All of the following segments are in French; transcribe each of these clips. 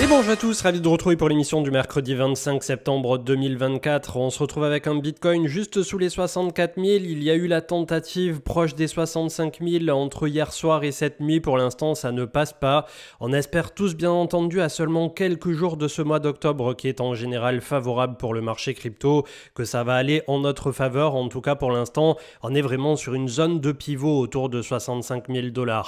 Et bonjour à tous, ravi de vous retrouver pour l'émission du mercredi 25 septembre 2024. On se retrouve avec un Bitcoin juste sous les 64 000. Il y a eu la tentative proche des 65 000 entre hier soir et cette nuit. Pour l'instant, ça ne passe pas. On espère tous, bien entendu, à seulement quelques jours de ce mois d'octobre qui est en général favorable pour le marché crypto, que ça va aller en notre faveur. En tout cas, pour l'instant, on est vraiment sur une zone de pivot autour de 65 000 $.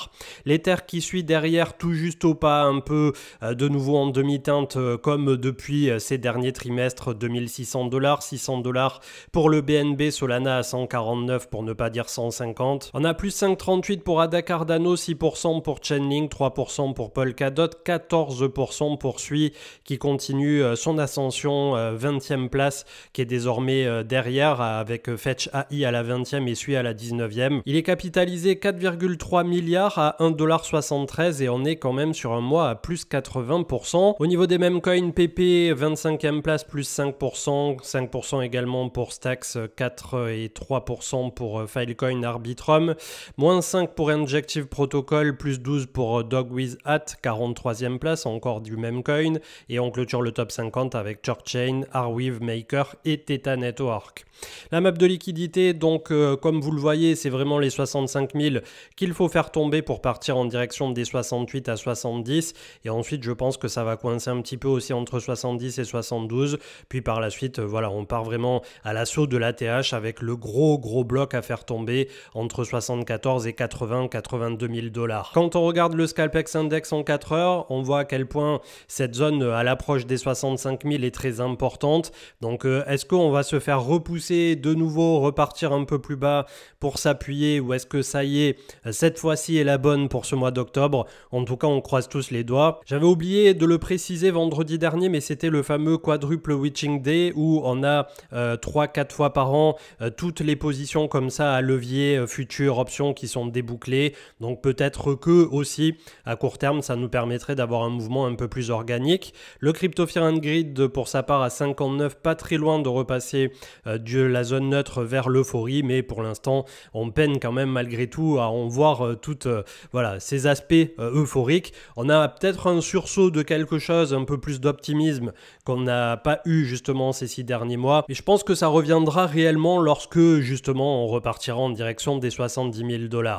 L'Ether qui suit derrière tout juste au pas, un peu de nouveau en demi-teinte comme depuis ces derniers trimestres, 2600 $, 600 $ pour le BNB, Solana à 149 pour ne pas dire 150. On a plus 5,38 pour ADA Cardano, 6% pour Chainlink, 3% pour Polkadot, 14% pour Sui qui continue son ascension, 20e place qui est désormais derrière avec Fetch AI à la 20e et Sui à la 19e. Il est capitalisé 4,3 milliards à 1,73 $ et on est quand même sur un mois à plus 80%. Au niveau des mêmes coins, PP 25e place plus 5%, 5% également pour Stacks, 4 et 3% pour Filecoin Arbitrum, moins 5 pour Injective Protocol, plus 12 pour Dogwithat, 43e place, encore du même coin, et on clôture le top 50 avec Churchchain, Arweave Maker et Theta Network. La map de liquidité, donc comme vous le voyez, c'est vraiment les 65 000 qu'il faut faire tomber pour partir en direction des 68 à 70, et ensuite je pense que ça va coincer un petit peu aussi entre 70 et 72, puis par la suite voilà, on part vraiment à l'assaut de l'ATH avec le gros bloc à faire tomber entre 74 et 82 000 $. Quand on regarde le Scalpex Index en 4 heures, on voit à quel point cette zone à l'approche des 65 000 est très importante. Donc est-ce qu'on va se faire repousser de nouveau, repartir un peu plus bas pour s'appuyer, ou est-ce que ça y est, cette fois-ci est la bonne pour ce mois d'octobre? En tout cas, on croise tous les doigts. J'avais oublié de le préciser vendredi dernier, mais c'était le fameux quadruple witching day où on a 3-4 fois par an toutes les positions comme ça à levier futur options qui sont débouclées. Donc peut-être que aussi à court terme ça nous permettrait d'avoir un mouvement un peu plus organique. Le Crypto Fear and Greed pour sa part à 59, pas très loin de repasser de la zone neutre vers l'euphorie, mais pour l'instant on peine quand même malgré tout à en voir toutes voilà, ces aspects euphoriques. On a peut-être un sursaut de quelque chose, un peu plus d'optimisme qu'on n'a pas eu justement ces 6 derniers mois, et je pense que ça reviendra réellement lorsque justement on repartira en direction des 70 000 $.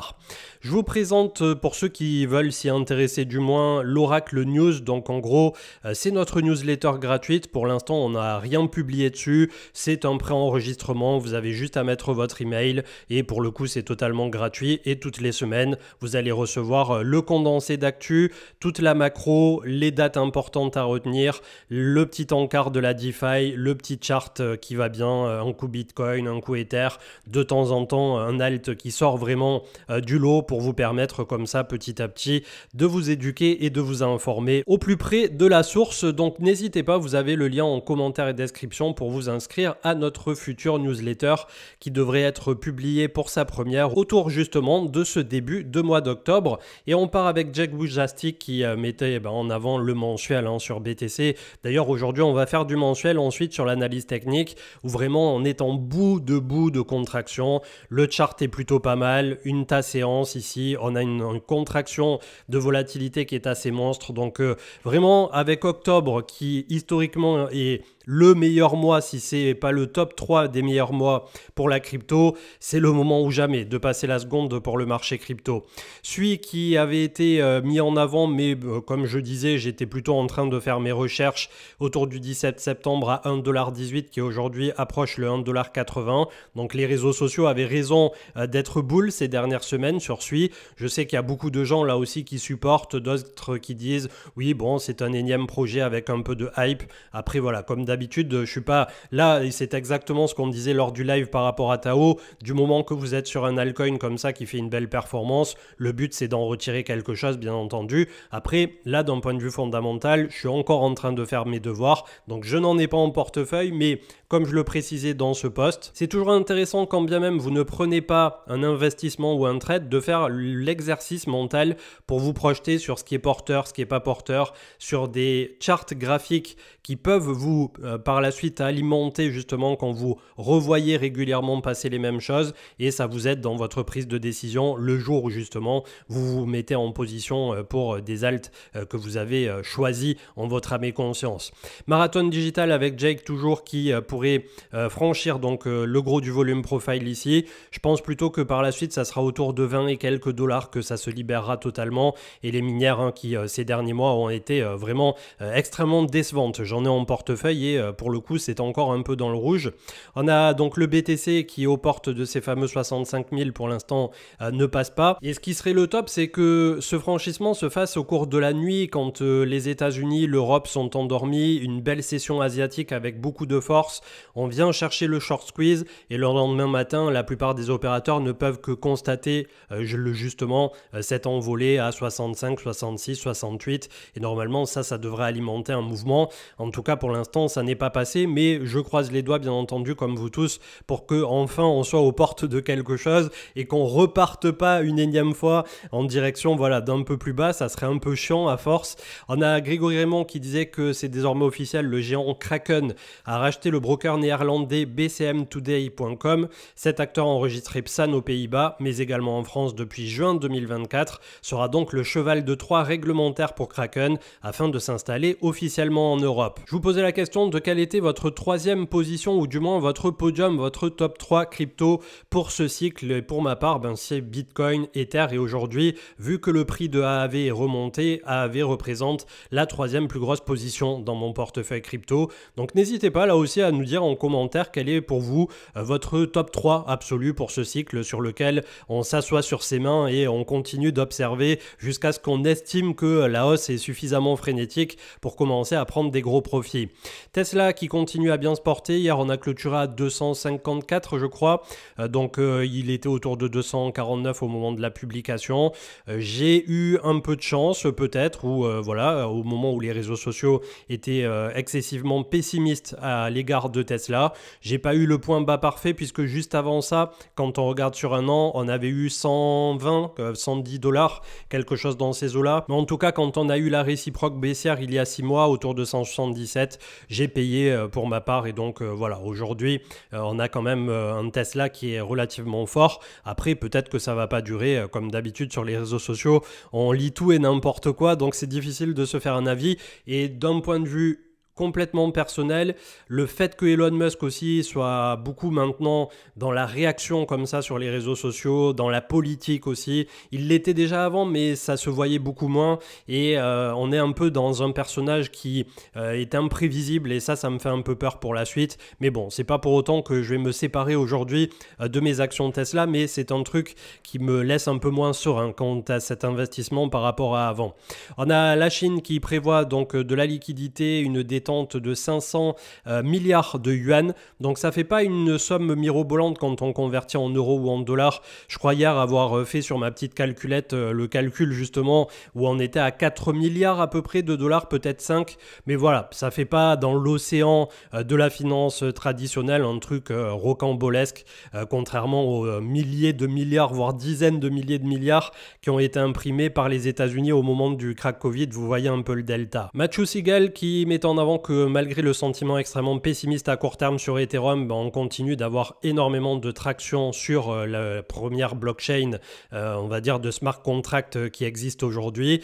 Je vous présente, pour ceux qui veulent s'y intéresser du moins, l'Oracle News. Donc en gros c'est notre newsletter gratuite. Pour l'instant on n'a rien publié dessus, c'est un préenregistrement, vous avez juste à mettre votre email et pour le coup c'est totalement gratuit, et toutes les semaines vous allez recevoir le condensé d'actu, toute la macro, les dates importantes à retenir, le petit encart de la DeFi, le petit chart qui va bien, un coup Bitcoin, un coup Ether, de temps en temps un alt qui sort vraiment du lot pour vous permettre comme ça petit à petit de vous éduquer et de vous informer au plus près de la source. Donc n'hésitez pas, vous avez le lien en commentaire et description pour vous inscrire à notre future newsletter qui devrait être publiée pour sa première autour justement de ce début de mois d'octobre. Et on part avec Jack Boujastic qui mettait en avant le mensuel sur BTC. D'ailleurs aujourd'hui on va faire du mensuel ensuite sur l'analyse technique où vraiment on est en bout de contraction. Le chart est plutôt pas mal, une tasse séance ici, on a une contraction de volatilité qui est assez monstre. Donc vraiment avec octobre qui historiquement est le meilleur mois, si c'est pas le top 3 des meilleurs mois pour la crypto, c'est le moment ou jamais de passer la seconde pour le marché crypto. Celui qui avait été mis en avant, mais comme je disais, j'étais plutôt en train de faire mes recherches autour du 17 septembre à 1,18 $ qui aujourd'hui approche le 1,80 $. Donc les réseaux sociaux avaient raison d'être bulles ces dernières semaines sur Sui. Je sais qu'il y a beaucoup de gens là aussi qui supportent, d'autres qui disent oui bon c'est un énième projet avec un peu de hype. Après voilà, comme d'habitude je suis pas là, et c'est exactement ce qu'on disait lors du live par rapport à Tao. Du moment que vous êtes sur un altcoin comme ça qui fait une belle performance, le but c'est d'en retirer quelque chose bien entendu. Après là d'un point de vue fondamental, je suis encore en train de faire mes devoirs, donc je n'en ai pas en portefeuille, mais comme je le précisais dans ce post, c'est toujours intéressant quand bien même vous ne prenez pas un investissement ou un trade de faire l'exercice mental pour vous projeter sur ce qui est porteur, ce qui est pas porteur, sur des charts graphiques qui peuvent vous par la suite alimenter justement quand vous revoyez régulièrement passer les mêmes choses et ça vous aide dans votre prise de décision le jour où justement vous vous mettez en position pour des alts que vous avez choisis en votre âme et conscience. Marathon digital avec Jake toujours qui pourrait franchir donc le gros du volume profile ici. Je pense plutôt que par la suite ça sera autour de 20 et quelques dollars que ça se libérera totalement et les minières qui ces derniers mois ont été vraiment extrêmement décevantes. J'en ai en portefeuille et pour le coup c'est encore un peu dans le rouge. On a donc le BTC qui aux portes de ces fameux 65 000 pour l'instant ne passe pas et ce qui serait le top c'est que ce franchissement se fasse au cours de la nuit quand les États-Unis, l'Europe sont endormis, une belle session asiatique avec beaucoup de force, on vient chercher le short squeeze et le lendemain matin la plupart des opérateurs ne peuvent que constater justement cette envolée à 65, 66, 68 et normalement ça devrait alimenter un mouvement. En tout cas pour l'instant ça n'est pas passé mais je croise les doigts bien entendu comme vous tous pour que enfin on soit aux portes de quelque chose et qu'on reparte pas une énième fois en direction voilà, d'un peu plus bas, ça serait un peu chiant à force. On a Grégory Raymond qui disait que c'est désormais officiel, le géant Kraken a racheté le broker néerlandais bcmtoday.com. Cet acteur enregistré PSAN aux Pays-Bas mais également en France depuis juin 2024 sera donc le cheval de Troie réglementaire pour Kraken afin de s'installer officiellement en Europe. Je vous posais la question de quelle était votre troisième position ou du moins votre podium, votre top 3 crypto pour ce cycle et pour ma part c'est Bitcoin, Ether et aujourd'hui vu que le prix de AAV est remonté, AAV représente la troisième plus grosse position dans mon portefeuille crypto. Donc n'hésitez pas là aussi à nous dire en commentaire quel est pour vous votre top 3 absolu pour ce cycle sur lequel on s'assoit sur ses mains et on continue d'observer jusqu'à ce qu'on estime que la hausse est suffisamment frénétique pour commencer à prendre des gros profits. Tesla qui continue à bien se porter, hier on a clôturé à 254 je crois, donc il était autour de 249 au moment de la publication. J'ai eu un peu de chance peut-être ou voilà au moment où les réseaux sociaux étaient excessivement pessimistes à l'égard de Tesla. J'ai pas eu le point bas parfait puisque juste avant ça, quand on regarde sur un an, on avait eu 120, 110 dollars, quelque chose dans ces eaux-là. Mais en tout cas, quand on a eu la réciproque baissière il y a 6 mois autour de 177, j'ai payé pour ma part et donc voilà, aujourd'hui on a quand même un Tesla qui est relativement fort. Après, peut-être que ça va pas durer comme d'habitude sur les réseaux sociaux. On lit tout et n'importe quoi, donc c'est difficile de se faire un avis. Et d'un point de vue complètement personnel, le fait que Elon Musk aussi soit beaucoup maintenant dans la réaction comme ça sur les réseaux sociaux, dans la politique aussi, il l'était déjà avant mais ça se voyait beaucoup moins et on est un peu dans un personnage qui est imprévisible et ça me fait un peu peur pour la suite, mais bon c'est pas pour autant que je vais me séparer aujourd'hui de mes actions Tesla, mais c'est un truc qui me laisse un peu moins serein quant à cet investissement par rapport à avant. On a la Chine qui prévoit donc de la liquidité, une détente de 500 milliards de yuan. Donc ça fait pas une somme mirobolante quand on convertit en euros ou en dollars. Je crois hier avoir fait sur ma petite calculette le calcul justement où on était à 4 milliards à peu près de dollars, peut-être 5. Mais voilà, ça fait pas dans l'océan de la finance traditionnelle un truc rocambolesque, contrairement aux milliers de milliards, voire dizaines de milliers de milliards qui ont été imprimés par les États-Unis au moment du crack Covid. Vous voyez un peu le delta. Matthew Siegel qui met en avant que malgré le sentiment extrêmement pessimiste à court terme sur Ethereum, on continue d'avoir énormément de traction sur la première blockchain, on va dire de smart contract qui existe aujourd'hui.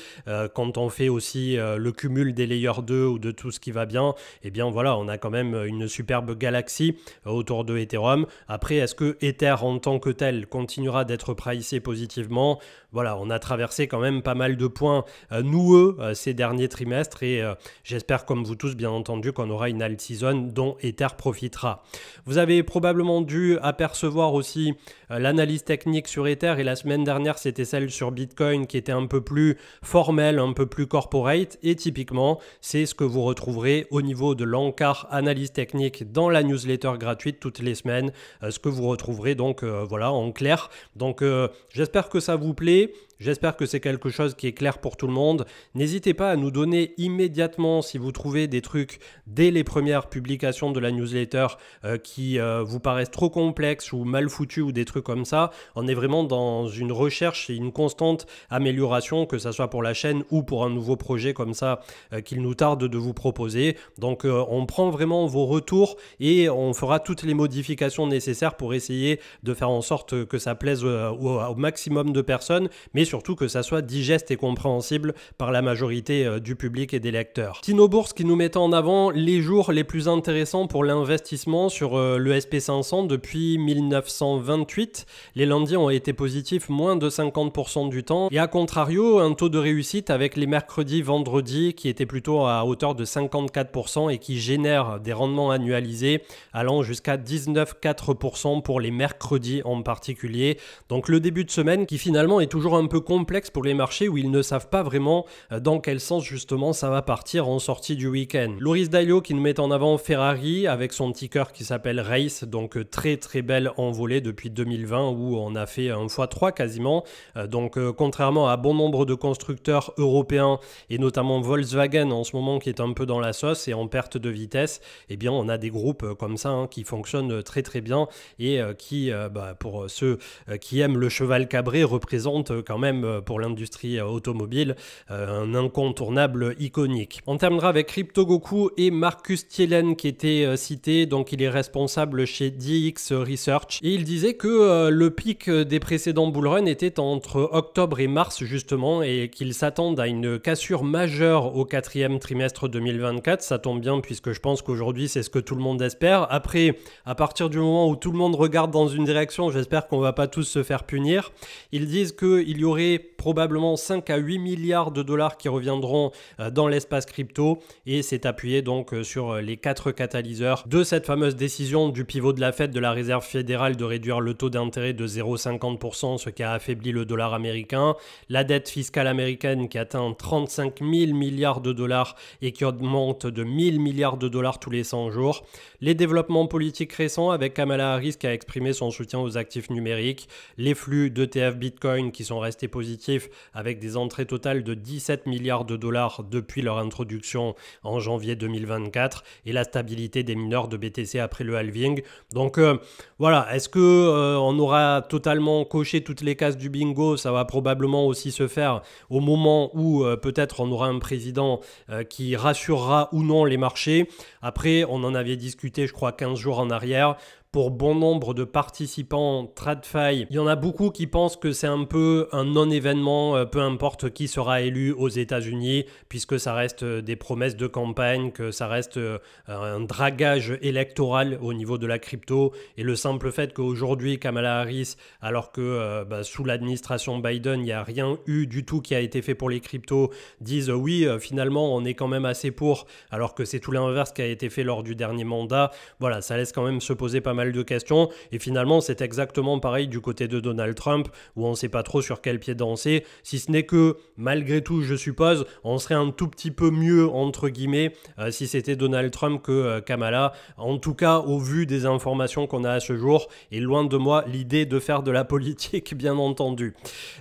Quand on fait aussi le cumul des layers 2 ou de tout ce qui va bien, et bien voilà, on a quand même une superbe galaxie autour de Ethereum. Après, est-ce que Ether en tant que tel continuera d'être pricé positivement? Voilà, on a traversé quand même pas mal de points noueux ces derniers trimestres et j'espère comme vous tous bien entendu qu'on aura une alt season dont Ether profitera. Vous avez probablement dû apercevoir aussi l'analyse technique sur Ether et la semaine dernière c'était celle sur Bitcoin qui était un peu plus formelle, un peu plus corporate et typiquement c'est ce que vous retrouverez au niveau de l'encart analyse technique dans la newsletter gratuite toutes les semaines, ce que vous retrouverez donc voilà en clair. Donc j'espère que ça vous plaît. J'espère que c'est quelque chose qui est clair pour tout le monde. N'hésitez pas à nous donner immédiatement si vous trouvez des trucs dès les premières publications de la newsletter qui vous paraissent trop complexes ou mal foutus ou des trucs comme ça. On est vraiment dans une recherche et une constante amélioration, que ce soit pour la chaîne ou pour un nouveau projet comme ça qu'il nous tarde de vous proposer. Donc on prend vraiment vos retours et on fera toutes les modifications nécessaires pour essayer de faire en sorte que ça plaise au maximum de personnes, mais surtout que ça soit digeste et compréhensible par la majorité du public et des lecteurs. Tino Bourse qui nous met en avant les jours les plus intéressants pour l'investissement sur le SP500 depuis 1928. Les lundis ont été positifs moins de 50% du temps et à contrario, un taux de réussite avec les mercredis, vendredis qui était plutôt à hauteur de 54% et qui génère des rendements annualisés allant jusqu'à 19,4% pour les mercredis en particulier. Donc le début de semaine qui finalement est toujours un peu complexe pour les marchés où ils ne savent pas vraiment dans quel sens justement ça va partir en sortie du week-end. Loris Daillot qui nous met en avant Ferrari avec son ticker qui s'appelle Race, donc très très belle envolée depuis 2020 où on a fait un x3 quasiment. Donc contrairement à bon nombre de constructeurs européens et notamment Volkswagen en ce moment qui est un peu dans la sauce et en perte de vitesse, eh bien on a des groupes comme ça qui fonctionnent très très bien et qui pour ceux qui aiment le cheval cabré représentent quand même pour l'industrie automobile un incontournable iconique. On terminera avec Crypto Goku et Marcus Thielen qui était cité, donc il est responsable chez DX Research et il disait que le pic des précédents bullruns était entre octobre et mars justement et qu'ils s'attendent à une cassure majeure au quatrième trimestre 2024. Ça tombe bien puisque je pense qu'aujourd'hui c'est ce que tout le monde espère. Après, à partir du moment où tout le monde regarde dans une direction, j'espère qu'on va pas tous se faire punir. Ils disent qu'il y aurait probablement 5 à 8 milliards de dollars qui reviendront dans l'espace crypto et c'est appuyé donc sur les 4 catalyseurs de cette fameuse décision du pivot de la Fed de la Réserve fédérale de réduire le taux d'intérêt de 0,50%, ce qui a affaibli le dollar américain, la dette fiscale américaine qui atteint 35 000 milliards de dollars et qui augmente de 1000 milliards de dollars tous les 100 jours, les développements politiques récents avec Kamala Harris qui a exprimé son soutien aux actifs numériques, les flux d'ETF Bitcoin qui sont restés positifs avec des entrées totales de 17 milliards de dollars depuis leur introduction en janvier 2024 et la stabilité des mineurs de BTC après le halving. Donc voilà, est-ce que on aura totalement coché toutes les cases du bingo? Ça va probablement aussi se faire au moment où peut-être on aura un président qui rassurera ou non les marchés. Après, on en avait discuté je crois 15 jours en arrière. Pour bon nombre de participants TradFi, il y en a beaucoup qui pensent que c'est un peu un non-événement, peu importe qui sera élu aux États-Unis, puisque ça reste des promesses de campagne, que ça reste un dragage électoral au niveau de la crypto. Et le simple fait qu'aujourd'hui, Kamala Harris, alors que sous l'administration Biden, il n'y a rien eu du tout qui a été fait pour les cryptos, disent oui, finalement, on est quand même assez pour, alors que c'est tout l'inverse qui a été fait lors du dernier mandat. Voilà, ça laisse quand même se poser pas mal de questions et finalement c'est exactement pareil du côté de Donald Trump où on ne sait pas trop sur quel pied danser, si ce n'est que malgré tout je suppose on serait un tout petit peu mieux entre guillemets si c'était Donald Trump que Kamala, en tout cas au vu des informations qu'on a à ce jour et loin de moi l'idée de faire de la politique bien entendu.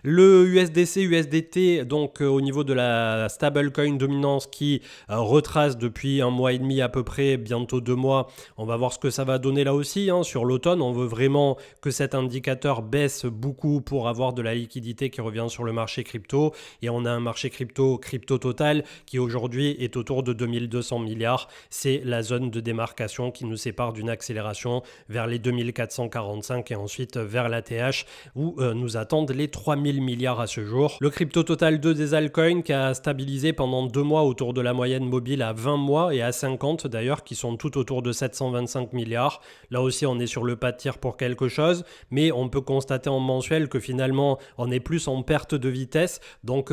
Le USDC USDT donc au niveau de la stablecoin dominance qui retrace depuis un mois et demi à peu près, bientôt 2 mois, on va voir ce que ça va donner là aussi. Sur l'automne, on veut vraiment que cet indicateur baisse beaucoup pour avoir de la liquidité qui revient sur le marché crypto et on a un marché crypto total qui aujourd'hui est autour de 2200 milliards. C'est la zone de démarcation qui nous sépare d'une accélération vers les 2445 et ensuite vers l'ATH où nous attendent les 3000 milliards à ce jour. Le crypto total 2 des altcoins qui a stabilisé pendant 2 mois autour de la moyenne mobile à 20 mois et à 50 d'ailleurs qui sont tout autour de 725 milliards. Là aussi, on est sur le pas de tir pour quelque chose, mais on peut constater en mensuel que finalement, on est plus en perte de vitesse. Donc,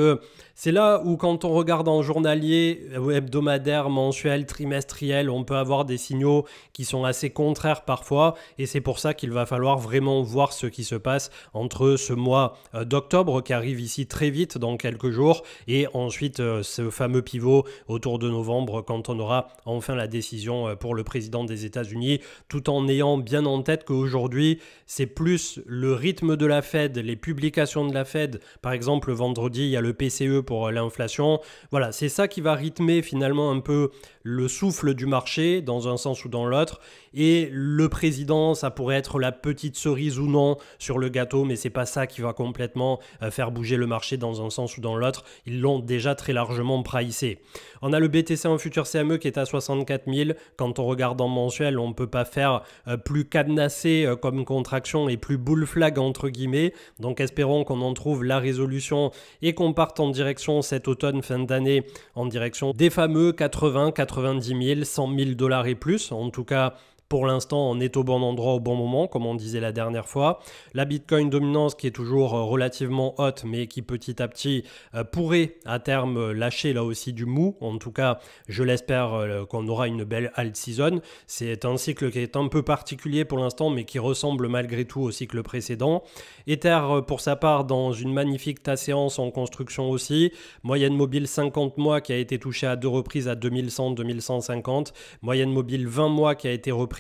c'est là où quand on regarde en journalier, hebdomadaire, mensuel, trimestriel, on peut avoir des signaux qui sont assez contraires parfois. Et c'est pour ça qu'il va falloir vraiment voir ce qui se passe entre ce mois d'octobre qui arrive ici très vite dans quelques jours et ensuite ce fameux pivot autour de novembre quand on aura enfin la décision pour le président des États-Unis, tout en ayant bien en tête qu'aujourd'hui, c'est plus le rythme de la Fed, les publications de la Fed. Par exemple, vendredi, il y a le PCE pour l'inflation. Voilà, c'est ça qui va rythmer finalement un peu le souffle du marché dans un sens ou dans l'autre. Et le président, ça pourrait être la petite cerise ou non sur le gâteau, mais c'est pas ça qui va complètement faire bouger le marché dans un sens ou dans l'autre. Ils l'ont déjà très largement pricé. On a le BTC en futur CME qui est à 64 000. Quand on regarde en mensuel, on ne peut pas faire plus cadenassé comme contraction et plus bull flag entre guillemets. Donc espérons qu'on en trouve la résolution et qu'on parte en direction cet automne, fin d'année, en direction des fameux 80, 90 000, 100 000 $ et plus. En tout cas, pour l'instant, on est au bon endroit au bon moment, comme on disait la dernière fois. La Bitcoin dominance qui est toujours relativement haute, mais qui petit à petit pourrait à terme lâcher là aussi du mou. En tout cas, je l'espère qu'on aura une belle alt season. C'est un cycle qui est un peu particulier pour l'instant, mais qui ressemble malgré tout au cycle précédent. Ether, pour sa part, dans une magnifique séance en construction aussi. Moyenne mobile 50 mois qui a été touchée à 2 reprises à 2100, 2150. Moyenne mobile 20 mois qui a été reprise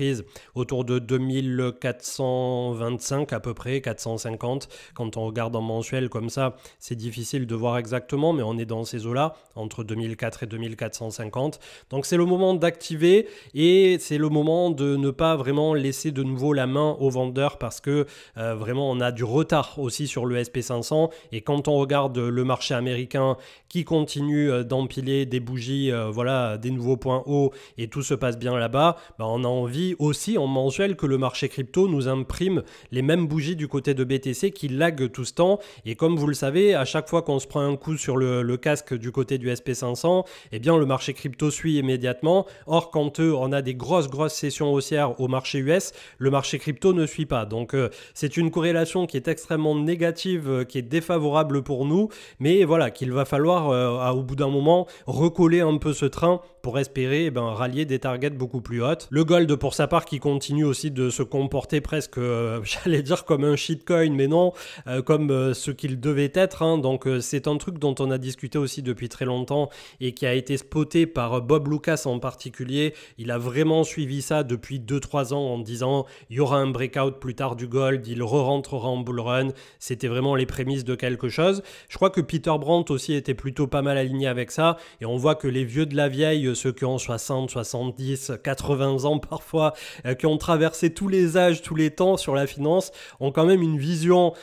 autour de 2425 à peu près, 450. Quand on regarde en mensuel comme ça, c'est difficile de voir exactement, mais on est dans ces eaux-là, entre 2004 et 2450. Donc c'est le moment d'activer et c'est le moment de ne pas vraiment laisser de nouveau la main aux vendeurs parce que vraiment on a du retard aussi sur le SP500 et quand on regarde le marché américain qui continue d'empiler des bougies, voilà, des nouveaux points hauts et tout se passe bien là-bas, on a envie aussi en mensuel que le marché crypto nous imprime les mêmes bougies du côté de BTC qui laguent tout ce temps. Et comme vous le savez, à chaque fois qu'on se prend un coup sur le casque du côté du SP500, eh bien le marché crypto suit immédiatement. Or, quand on a des grosses sessions haussières au marché US, le marché crypto ne suit pas. Donc, c'est une corrélation qui est extrêmement négative, qui est défavorable pour nous. Mais voilà, qu'il va falloir au bout d'un moment recoller un peu ce train pour espérer rallier des targets beaucoup plus hautes. Le gold pour sa part qui continue aussi de se comporter presque, j'allais dire comme un shitcoin, mais non, comme ce qu'il devait être. Hein. Donc c'est un truc dont on a discuté aussi depuis très longtemps et qui a été spoté par Bob Lucas en particulier. Il a vraiment suivi ça depuis 2-3 ans en disant il y aura un breakout plus tard du gold, il re-rentrera en bull run. C'était vraiment les prémices de quelque chose. Je crois que Peter Brandt aussi était plutôt pas mal aligné avec ça et on voit que les vieux de la vieille, ceux qui ont 60, 70, 80 ans parfois, qui ont traversé tous les âges, tous les temps sur la finance, ont quand même une vision,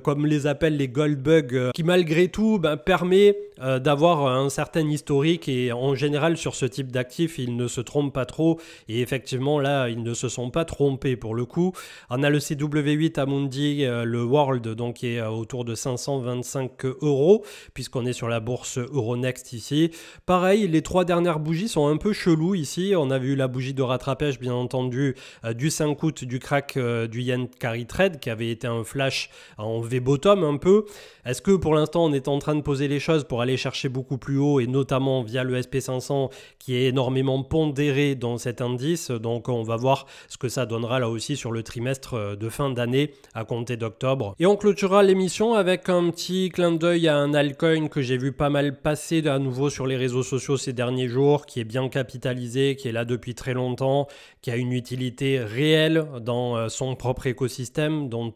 comme les appellent les gold bugs, qui malgré tout permet d'avoir un certain historique et en général sur ce type d'actifs, ils ne se trompent pas trop et effectivement là, ils ne se sont pas trompés pour le coup. On a le CW8 Amundi, le World, donc qui est autour de 525 € puisqu'on est sur la bourse Euronext ici. Pareil, les 3 dernières bougies sont un peu cheloues ici. On a vu la bougie de rattrapage bien entendu du 5 août du crack du yen carry trade qui avait été un flash en V-bottom un peu. Est-ce que pour l'instant on est en train de poser les choses pour aller chercher beaucoup plus haut et notamment via le SP500 qui est énormément pondéré dans cet indice. Donc on va voir ce que ça donnera là aussi sur le trimestre de fin d'année à compter d'octobre. Et on clôturera l'émission avec un petit clin d'œil à un altcoin que j'ai vu pas mal passer à nouveau sur les réseaux sociaux ces derniers jours, qui est bien capitalisé, qui est là depuis très longtemps, qui a une utilité réelle dans son propre écosystème, dont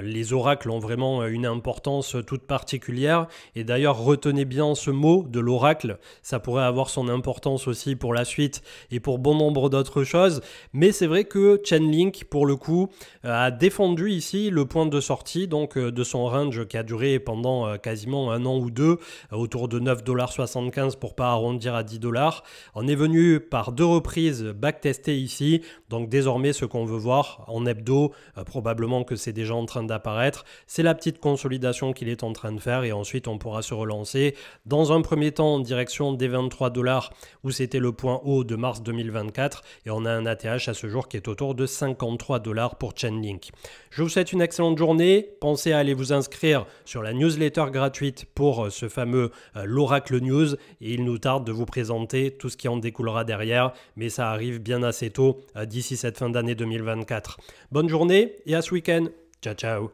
les oracles ont vraiment une importance toute particulière. Et d'ailleurs, retenez bien ce mot de l'oracle, ça pourrait avoir son importance aussi pour la suite et pour bon nombre d'autres choses. Mais c'est vrai que Chainlink, pour le coup, a défendu ici le point de sortie donc de son range qui a duré pendant quasiment un an ou deux, autour de 9,75 $ pour pas arrondir à 10 $. On est venu par 2 reprises backtester ici, donc désormais ce qu'on veut voir en hebdo, probablement que c'est déjà en train d'apparaître, c'est la petite consolidation qu'il est en train de faire et ensuite on pourra se relancer dans un premier temps en direction des 23 $ où c'était le point haut de mars 2024 et on a un ATH à ce jour qui est autour de 53 $ pour Chainlink. Je vous souhaite une excellente journée, pensez à aller vous inscrire sur la newsletter gratuite pour ce fameux l'Oracle News et il nous tarde de vous présenter tout ce qui en découlera derrière, mais ça arrive bien assez tôt d'ici cette fin d'année 2024. Bonne journée et à ce week-end. Ciao ciao.